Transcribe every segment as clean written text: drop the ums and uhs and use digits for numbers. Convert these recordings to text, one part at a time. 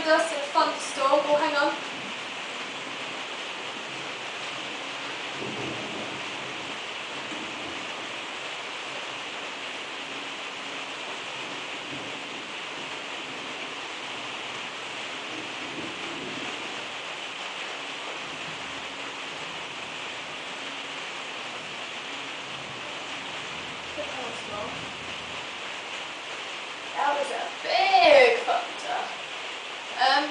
joined us in a thunderstorm. Oh, hang on. That was a big thunder.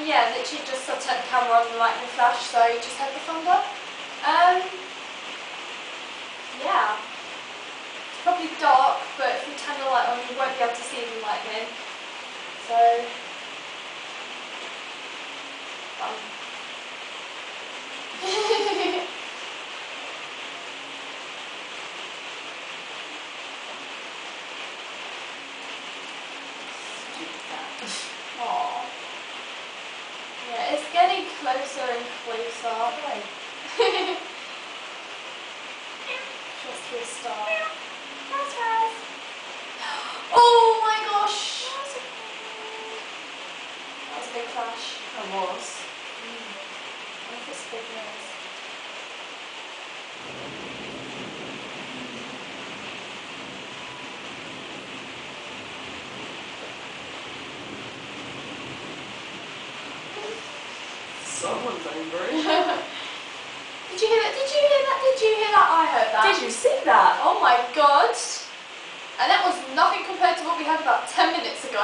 Yeah, literally just turned the camera on the lightning flash, so you just had the thunder. Yeah. It's probably dark, but if you turn the light on, you won't be able to see the lightning. So, Aww. Yeah, it's getting closer and closer. Right. Just to a star. Oh my gosh! That was a big flash. That was. I wonder if it's big news. Someone's angry. Did you hear that? Did you hear that? Did you hear that? I heard that. Did you see that? Oh my god! And that was nothing compared to what we had about 10 minutes ago.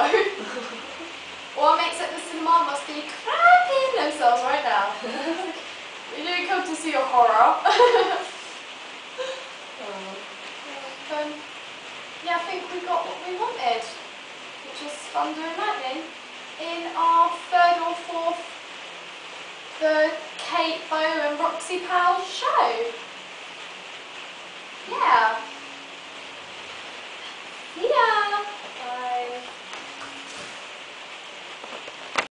All our mates at the cinema must be crapping themselves right now. We didn't come to see a horror. Yeah, I think we got what we wanted, which is thunder and lightning in our third or fourth the KateBOW and RoxiePOW show. Yeah.